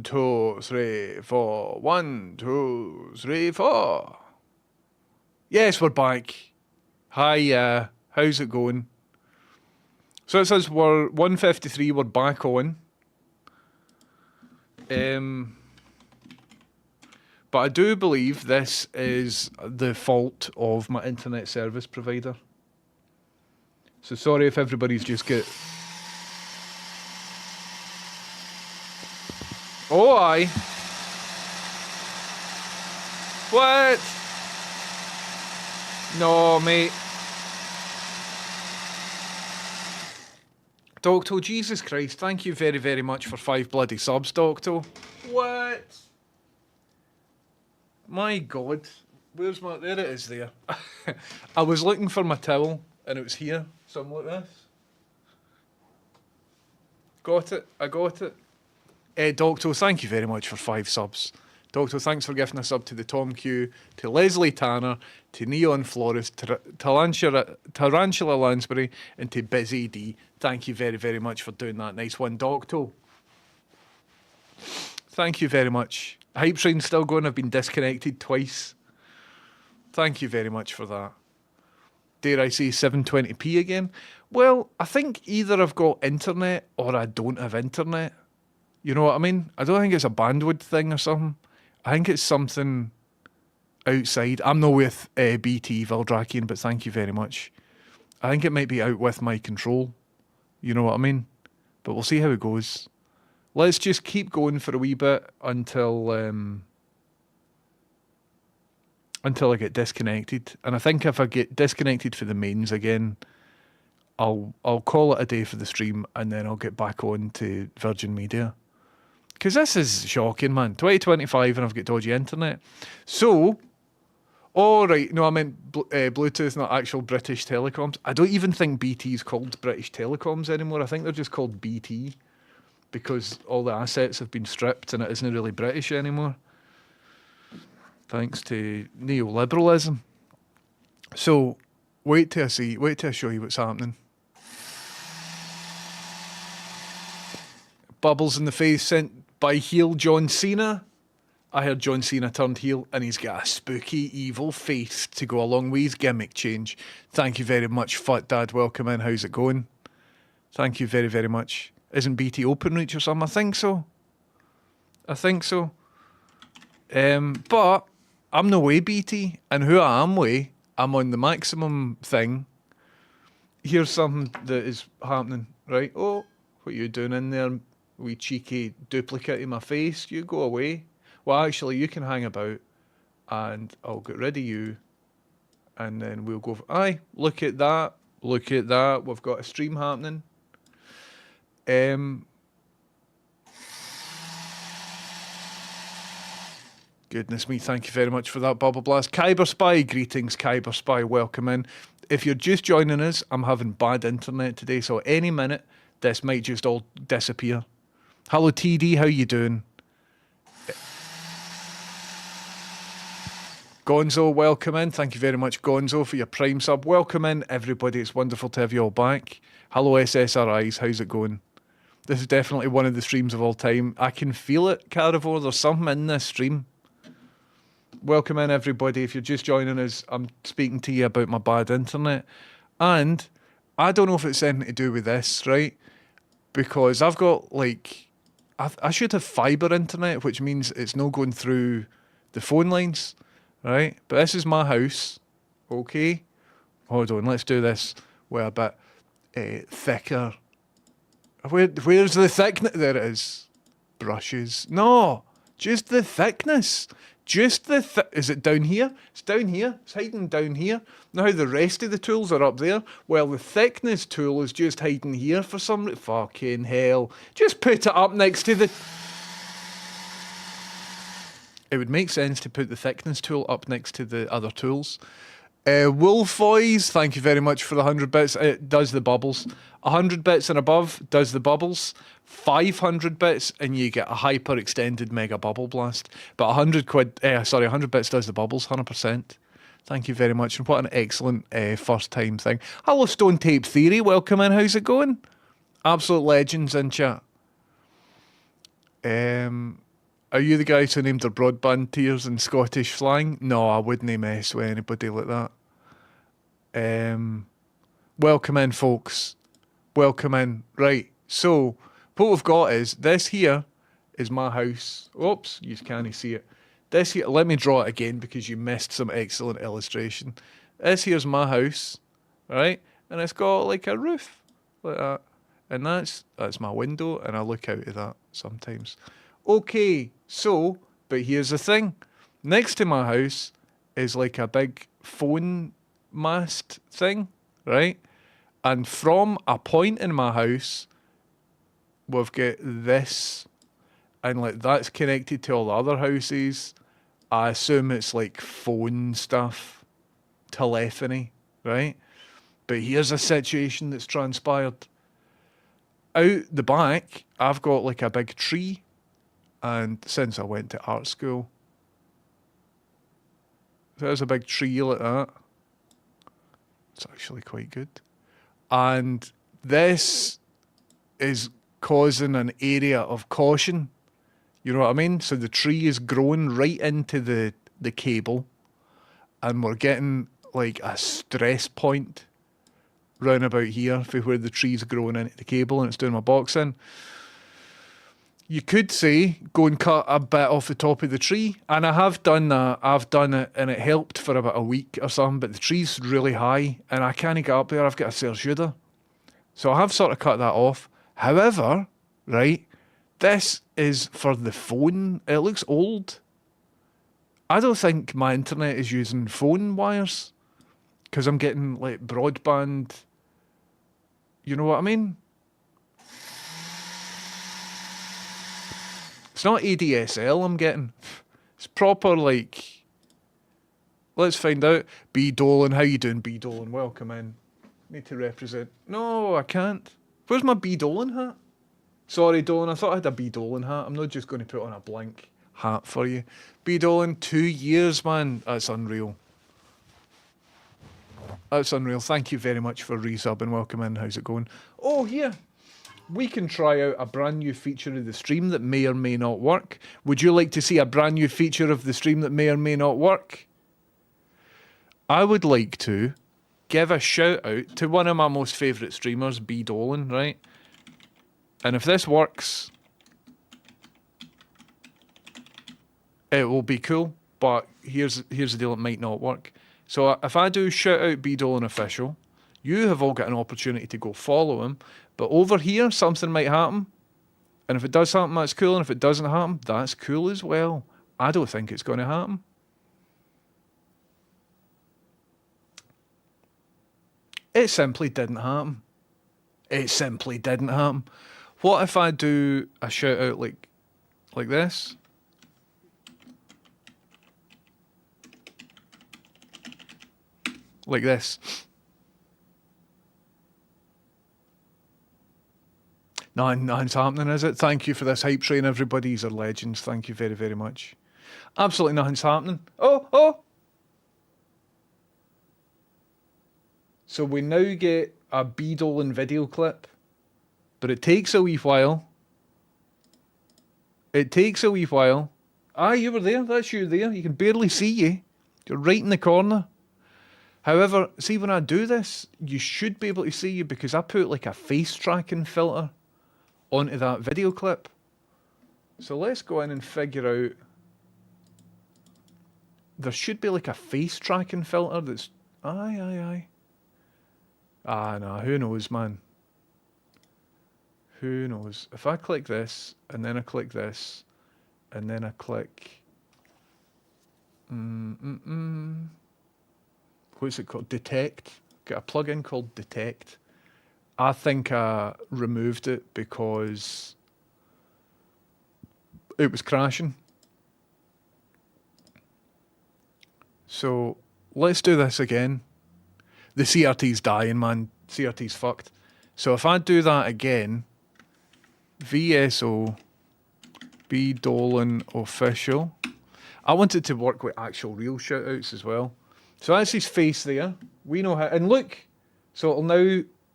2, 3, 4. 1, 2, 3, 4. Yes, we're back. Hi, how's it going? So it says we're 153, we're back on. But I do believe this is the fault of my internet service provider. So sorry if everybody's just get... Oh, aye. What? No, mate. Docto, Jesus Christ, thank you very, very much for 5 bloody subs, Docto. What? My God. Where's my... There it is there. I was looking for my towel, and it was here. Something like this. Got it. I got it. Docto, thank you very much for 5 subs. Docto, thanks for giving a sub to the Tom Q, to Leslie Tanner, to Neon Florist, to Tarantula Lansbury, and to Busy D. Thank you very, very much for doing that. Nice one, Docto. Thank you very much. Hype Train's still going. I've been disconnected twice. Thank you very much for that. Dare I say 720p again? Well, I think either I've got internet or I don't have internet. You know what I mean? I don't think it's a bandwidth thing or something. I think it's something outside. I'm not with BT Vildrakian, but thank you very much. I think it might be out with my control. You know what I mean? But we'll see how it goes. Let's just keep going for a wee bit until I get disconnected. And I think if I get disconnected for the mains again, I'll call it a day for the stream, and then I'll get back on to Virgin Media. Because this is shocking, man. 2025 and I've got dodgy internet. So, all right, no, I meant Bluetooth, not actual British Telecoms. I don't even think BT is called British Telecoms anymore. I think they're just called BT because all the assets have been stripped and it isn't really British anymore. Thanks to neoliberalism. So, wait till I show you what's happening. Bubbles in the face sent by heel John Cena. I heard John Cena turned heel and he's got a spooky, evil face to go along with his gimmick change. Thank you very much, Fat Dad. Welcome in. How's it going? Thank you very, very much. Isn't BT OpenReach or something? I think so. But I'm no way BT. And who I am way, I'm on the maximum thing. Here's something that is happening, right? Oh, what are you doing in there? Wee cheeky duplicate in my face. You go away. Well, actually, you can hang about and I'll get rid of you. And then we'll go... Aye, look at that. Look at that. We've got a stream happening. Goodness me, thank you very much for that, Bubble Blast. Kyber Spy, greetings, Kyber Spy. Welcome in. If you're just joining us, I'm having bad internet today, so any minute, this might just all disappear. Hello, TD, how you doing? Gonzo, welcome in. Thank you very much, Gonzo, for your Prime sub. Welcome in, everybody. It's wonderful to have you all back. Hello, SSRIs. How's it going? This is definitely one of the streams of all time. I can feel it, Carivore. There's something in this stream. Welcome in, everybody. If you're just joining us, I'm speaking to you about my bad internet. And I don't know if it's anything to do with this, right? Because I've got, like... I should have fibre internet, which means it's not going through the phone lines, right? But this is my house, okay? Hold on, let's do this with a bit thicker. Where's the thickness? There it is. Brushes. No, just the thickness. Just the is it down here? It's down here. It's hiding down here. Now the rest of the tools are up there. Well, the thickness tool is just hiding here for some... Fucking hell. Just put it up next to the... It would make sense to put the thickness tool up next to the other tools. Wolfoys, thank you very much for the 100 bits. It does the bubbles. 100 bits and above does the bubbles. 500 bits and you get a hyper extended mega bubble blast. But 100 bits does the bubbles, 100%. Thank you very much. And what an excellent first time thing. Hello, Stone Tape Theory. Welcome in. How's it going? Absolute legends in chat. Are you the guys who named their broadband tiers in Scottish slang? No, I wouldn't mess with anybody like that. Welcome in, folks. Welcome in. Right, so what we've got is this here is my house. Oops, you can't see it. This here, let me draw it again because you missed some excellent illustration. This here's my house, right? And it's got like a roof like that. And that's my window, and I look out of that sometimes. Okay, so, but here's the thing. Next to my house is like a big phone mast thing, right? And from a point in my house, we've got this, and like that's connected to all the other houses. I assume it's like phone stuff, telephony, right? But here's a situation that's transpired. Out the back, I've got like a big tree, and since I went to art school, there's a big tree like that. It's actually quite good. And this is causing an area of caution. You know what I mean? So the tree is growing right into the cable, and we're getting like a stress point round about here for where the tree's growing into the cable and it's doing my box in. You could say go and cut a bit off the top of the tree, and I have done that. I've done it and it helped for about a week or something, but the tree's really high and I can't get up there. I've got a sore shoulder. So I have sort of cut that off. However, right, this is for the phone. It looks old. I don't think my internet is using phone wires because I'm getting like broadband. You know what I mean? It's not ADSL I'm getting. It's proper like... Let's find out. B. Dolan, how you doing, B. Dolan? Welcome in. Need to represent... No, I can't. Where's my B. Dolan hat? Sorry, Dolan, I thought I had a B. Dolan hat. I'm not just going to put on a blank hat for you. B. Dolan, 2 years, man. That's unreal. That's unreal. Thank you very much for resubbing. Welcome in. How's it going? Oh, here. We can try out a brand new feature of the stream that may or may not work. Would you like to see a brand new feature of the stream that may or may not work? I would like to give a shout out to one of my most favourite streamers, B. Dolan, right? And if this works, it will be cool. But here's the deal, it might not work. So if I do shout out B. Dolan official, you have all got an opportunity to go follow him. But over here, something might happen. And if it does happen, that's cool. And if it doesn't happen, that's cool as well. I don't think it's going to happen. It simply didn't happen. It simply didn't happen. What if I do a shout out like this? Like this. Nothing's happening, is it? Thank you for this hype train, everybody. These are legends. Thank you very, very much. Absolutely nothing's happening. Oh! So we now get a B. Dolan video clip. But it takes a wee while. It takes a wee while. Ah, you were there. That's you there. You can barely see you. You're right in the corner. However, see when I do this, you should be able to see you because I put like a face tracking filter onto that video clip. So let's go in and figure out. There should be like a face tracking filter that's... Aye. Ah, nah, who knows, man. Who knows? If I click this, and then I click this, and then I click... What's it called? Detect. Got a plugin called Detect. I think I removed it because it was crashing. So let's do this again. The CRT's dying, man. CRT's fucked. So if I do that again, VSO B. Dolan official. I want it to work with actual real shoutouts as well. So that's his face there. We know how, and look. So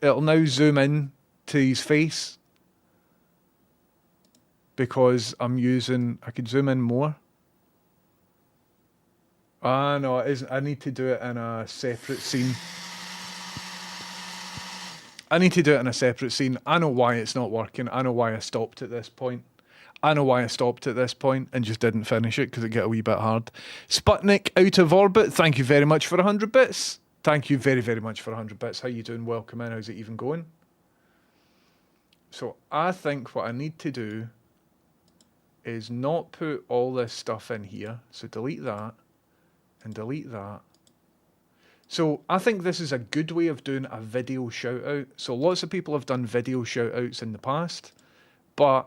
it'll now zoom in to his face. because I'm using, I could zoom in more. Ah, no, it isn't. I need to do it in a separate scene. I need to do it in a separate scene. I know why it's not working. I know why I stopped at this point. I know why I stopped at this point and just didn't finish it because it got a wee bit hard. Sputnik out of orbit, thank you very much for 100 bits. Thank you very, very much for 100 bits. How you doing? Welcome in. How's it even going? So I think what I need to do is not put all this stuff in here. So delete that and delete that. So I think this is a good way of doing a video shout out. So lots of people have done video shout outs in the past, but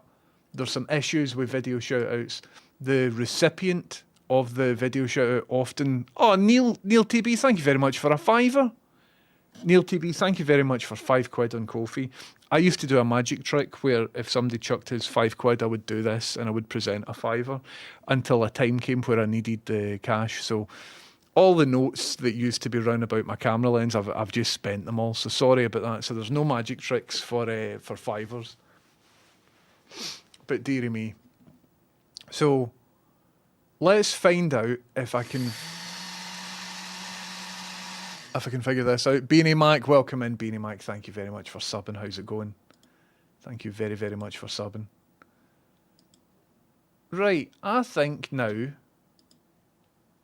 there's some issues with video shout outs. The recipient of the video shout out often, oh, Neil TB, thank you very much for a fiver. Neil TB, thank you very much for £5 on Ko-fi. I used to do a magic trick where if somebody chucked his £5, I would do this and I would present a fiver until a time came where I needed the cash. So all the notes that used to be round about my camera lens, I've just spent them all. So sorry about that. So there's no magic tricks for fivers. But dearie me. So let's find out if I can figure this out. Beanie Mac, welcome in, Beanie Mac. Thank you very much for subbing. How's it going? Thank you very, very much for subbing. Right, I think now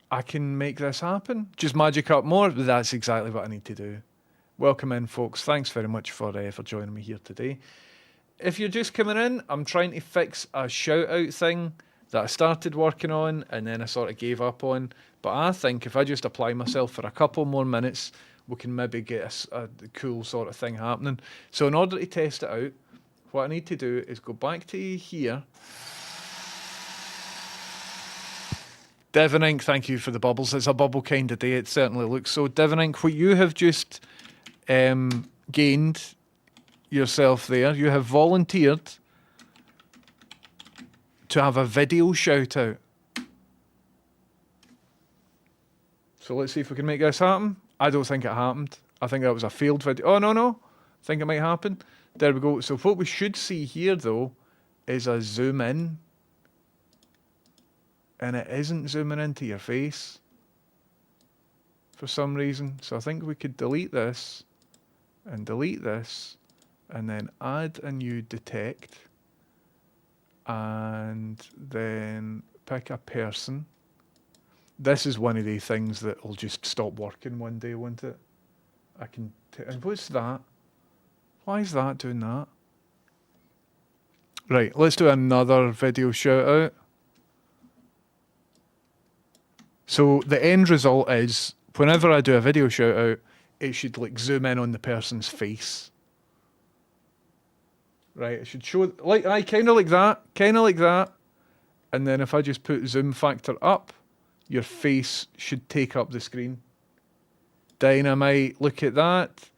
I can make this happen. Just magic up more. That's exactly what I need to do. Welcome in, folks. Thanks very much for joining me here today. If you're just coming in, I'm trying to fix a shout out thing that I started working on and then I sort of gave up on. But I think if I just apply myself for a couple more minutes, we can maybe get a cool sort of thing happening. So in order to test it out, what I need to do is go back to here. Devon Inc., thank you for the bubbles. It's a bubble kind of day. It certainly looks so. Devon Inc., what you have just gained yourself there, you have volunteered to have a video shout out. So let's see if we can make this happen. I don't think it happened. I think that was a failed video. Oh, no. I think it might happen. There we go. So what we should see here, though, is a zoom in. And it isn't zooming into your face for some reason. So I think we could delete this and then add a new detect and then pick a person. This is one of the things that will just stop working one day, won't it? And what's that? Why is that doing that? Right, let's do another video shout out. So the end result is whenever I do a video shout out, it should like zoom in on the person's face. Right, it should show like kind of like that. And then if I just put zoom factor up, your face should take up the screen. Dynamite, look at that.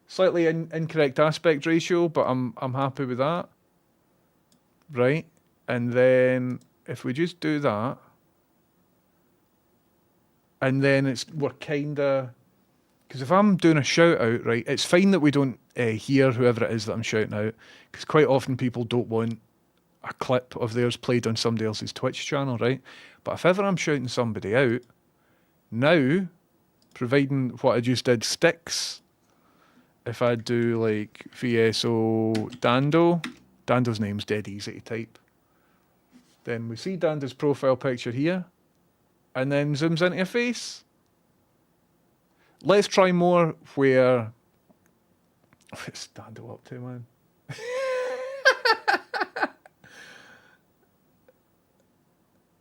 Slightly incorrect aspect ratio, but I'm happy with that. Right, and then if we just do that, and then we're kinda, because if I'm doing a shout out, right, it's fine that we don't hear whoever it is that I'm shouting out, because quite often people don't want a clip of theirs played on somebody else's Twitch channel, right? But if ever I'm shouting somebody out, now, providing what I just did sticks, if I do like VSO Dando's name's dead easy to type. Then we see Dando's profile picture here, and then zooms into your face. Let's try more where... What's Dando up to, man?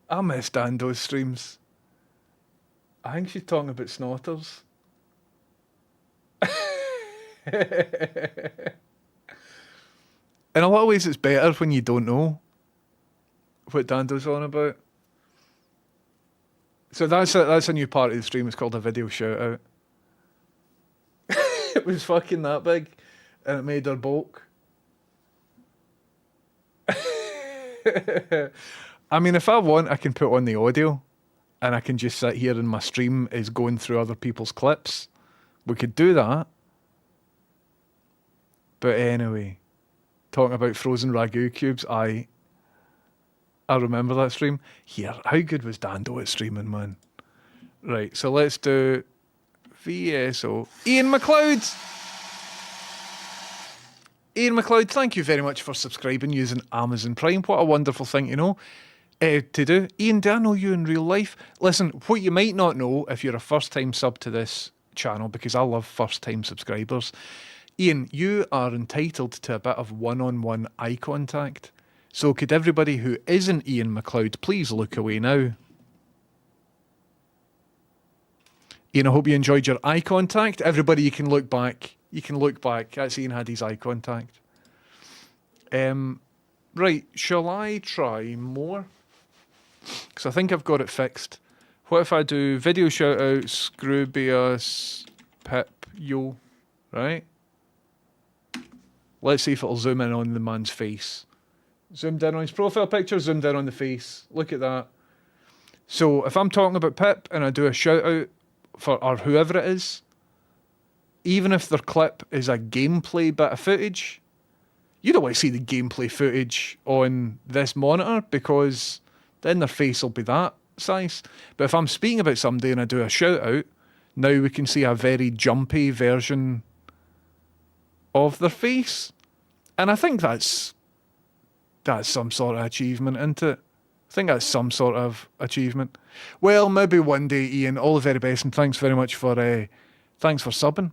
I miss Dando's streams. I think she's talking about snorters. In a lot of ways, it's better when you don't know what Dando's on about. So that's a new part of the stream. It's called a video shout out. It was fucking that big, and it made her bulk. I mean, if I want, I can put on the audio, and I can just sit here and my stream is going through other people's clips. We could do that. But anyway, talking about frozen ragu cubes, I remember that stream. Here, how good was Dando at streaming, man? Right, so let's do VSO. Ian McLeod! Ian McLeod, thank you very much for subscribing using Amazon Prime. What a wonderful thing to do. Ian, do I know you in real life? Listen, what you might not know if you're a first-time sub to this channel, because I love first-time subscribers, Ian, you are entitled to a bit of one-on-one eye contact. So could everybody who isn't Ian McLeod please look away now? Ian, I hope you enjoyed your eye contact. Everybody, you can look back. You can look back. That's Ian had his eye contact. Right, shall I try more? Because I think I've got it fixed. What if I do video shout out, Scroobius, Pip, yo, right? Let's see if it'll zoom in on the man's face. Zoomed in on his profile picture, zoomed in on the face. Look at that. So if I'm talking about Pip and I do a shout out for or whoever it is, even if their clip is a gameplay bit of footage, you don't want to see the gameplay footage on this monitor because then their face will be that size. But if I'm speaking about somebody and I do a shout out, now we can see a very jumpy version of their face. And I think that's some sort of achievement, isn't it? I think that's some sort of achievement. Well, maybe one day, Ian. All the very best, and thanks very much for subbing.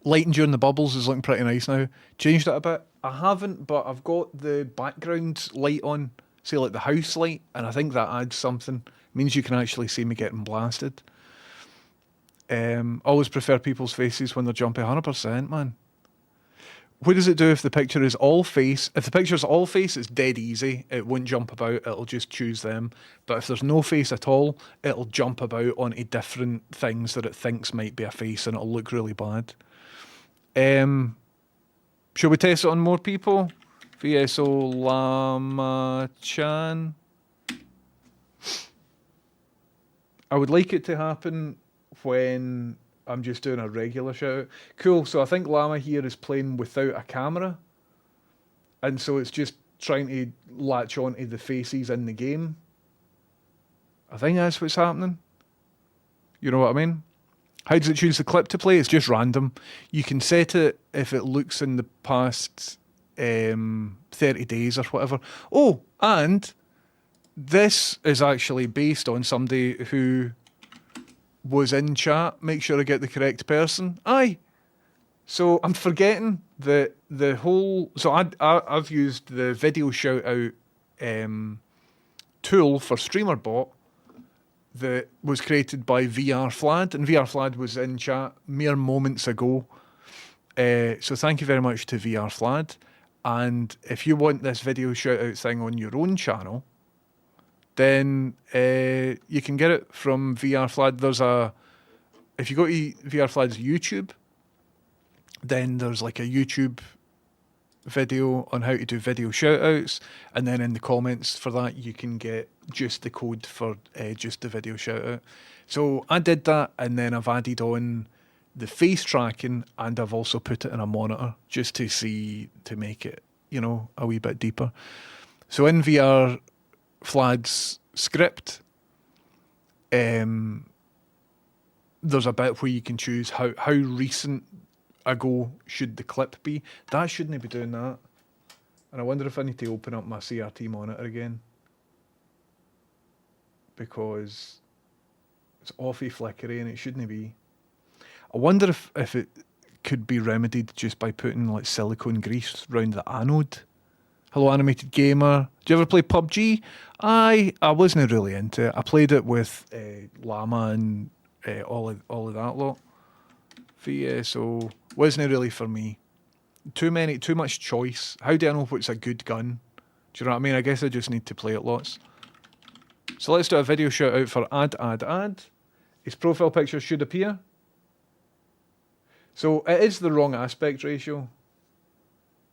Lighting during the bubbles is looking pretty nice now. Changed it a bit. I haven't, but I've got the background light on, say like the house light, and I think that adds something. It means you can actually see me getting blasted. Always prefer people's faces when they're jumpy. 100%, man. What does it do if the picture is all face? If the picture's all face, it's dead easy. It won't jump about. It'll just choose them. But if there's no face at all, it'll jump about onto different things that it thinks might be a face, and it'll look really bad. Shall we test it on more people? VSO Lama Chan. I would like it to happen when I'm just doing a regular shout out. Cool, so I think Llama here is playing without a camera. And so it's just trying to latch onto the faces in the game. I think that's what's happening. You know what I mean? How does it choose the clip to play? It's just random. You can set it if it looks in the past 30 days or whatever. Oh, and this is actually based on somebody who was in chat. Make sure I get the correct person. Aye. So I'm forgetting that the whole... So I've used the video shout out tool for StreamerBot that was created by VR Flad, and VR Flad was in chat mere moments ago. So thank you very much to VR Flad. And if you want this video shout out thing on your own channel, then you can get it from VR Flad. If you go to VR Flad's YouTube, then there's like a YouTube video on how to do video shout outs, and then in the comments for that you can get just the code for just the video shout out. So I did that, and then I've added on the face tracking, and I've also put it in a monitor just to make it, a wee bit deeper. So in VR Flad's script, there's a bit where you can choose how recent ago should the clip be. That shouldn't be doing that. And I wonder if I need to open up my CRT monitor again, because it's awfully flickery and it shouldn't be. I wonder if it could be remedied just by putting like silicone grease around the anode. Hello, Animated Gamer. Do you ever play PUBG? I wasn't really into it. I played it with Llama and all of that lot. VSO wasn't really for me. Too much choice. How do I know what's a good gun? Do you know what I mean? I guess I just need to play it lots. So let's do a video shout out for add. His profile picture should appear. So it is the wrong aspect ratio.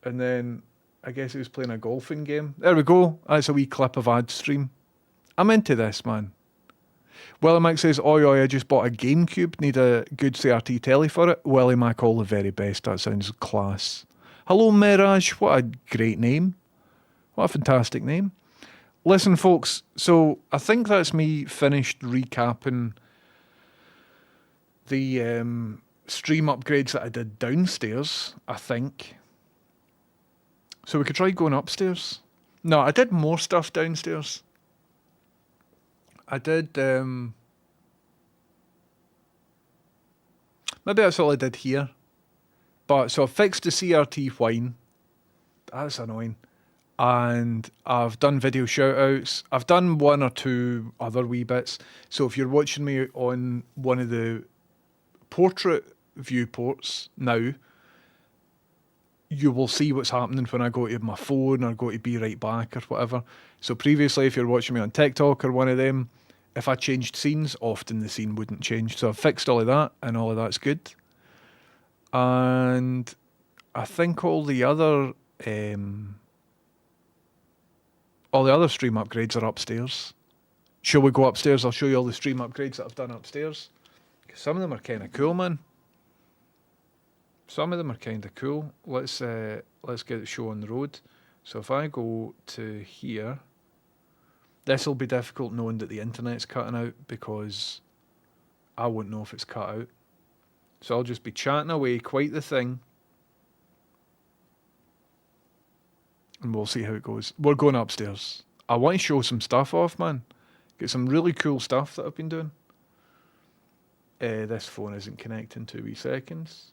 And then I guess he was playing a golfing game. There we go. That's a wee clip of ad stream. I'm into this, man. Willie Mac says, oi, I just bought a GameCube. Need a good CRT telly for it. Willie Mac, all the very best. That sounds class. Hello, Mirage. What a great name. What a fantastic name. Listen, folks, so I think that's me finished recapping the stream upgrades that I did downstairs, I think. So we could try going upstairs. No, I did more stuff downstairs. I did, maybe that's all I did here. But, so I fixed the CRT whine. That's annoying. And I've done video shoutouts. I've done one or two other wee bits. So if you're watching me on one of the portrait viewports now, you will see what's happening when I go to my phone or go to Be Right Back or whatever. So previously, if you're watching me on TikTok or one of them, if I changed scenes, often the scene wouldn't change. So I've fixed all of that, and all of that's good. And I think all the other stream upgrades are upstairs. Shall we go upstairs? I'll show you all the stream upgrades that I've done upstairs. Some of them are kind of cool, man. Some of them are kind of cool. Let's get the show on the road. So if I go to here, this will be difficult knowing that the internet's cutting out because I won't know if it's cut out. So I'll just be chatting away, quite the thing. And we'll see how it goes. We're going upstairs. I want to show some stuff off, man. Get some really cool stuff that I've been doing. This phone isn't connecting 2 wee seconds.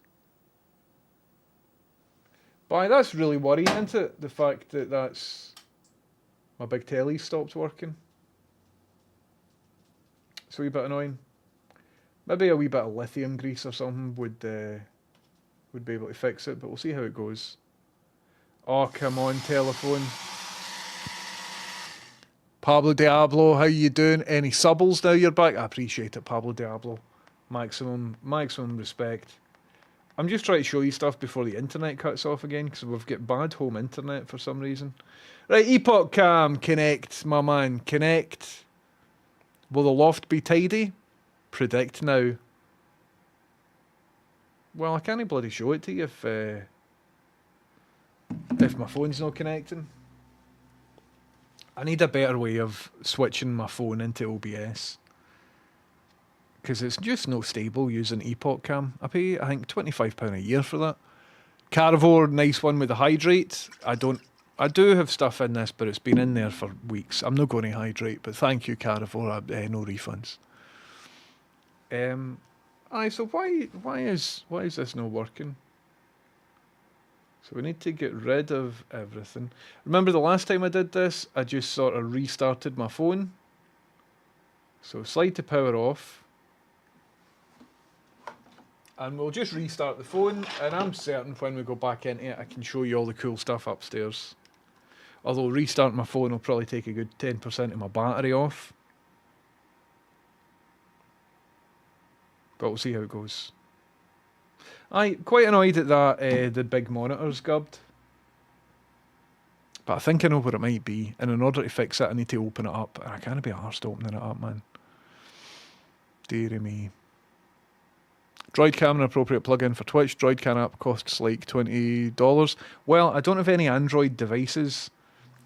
But that's really worrying, isn't it? The fact that my big telly stopped working. It's a wee bit annoying. Maybe a wee bit of lithium grease or something would be able to fix it, but we'll see how it goes. Oh, come on, telephone. Pablo Diablo, how you doing? Any subbles now you're back? I appreciate it, Pablo Diablo. Maximum respect. I'm just trying to show you stuff before the internet cuts off again, because we've got bad home internet for some reason. Right, Epoch Cam, connect, my man, connect. Will the loft be tidy? Predict now. Well, I can't bloody show it to you if my phone's not connecting. I need a better way of switching my phone into OBS. Because it's just not stable using Epoch Cam. I pay, I think, £25 a year for that. Carivore, nice one with the hydrate. I do have stuff in this, but it's been in there for weeks. I'm not going to hydrate, but thank you, Carivore. No refunds. So why is this not working? So we need to get rid of everything. Remember the last time I did this, I just sort of restarted my phone. So slide to power off. And we'll just restart the phone, and I'm certain when we go back into it, I can show you all the cool stuff upstairs. Although restarting my phone will probably take a good 10% of my battery off. But we'll see how it goes. Quite annoyed at that the big monitor's gubbed. But I think I know what it might be, and in order to fix it I need to open it up, and I can't be arsed opening it up, man. Deary me. Droid Cam, an appropriate plugin for Twitch. Droid Cam app costs like $20. Well, I don't have any Android devices,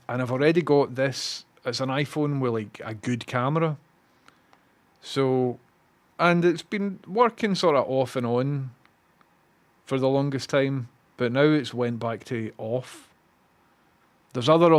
and I've already got this. It's an iPhone with like a good camera. So, and it's been working sort of off and on for the longest time, but now it's went back to off. There's other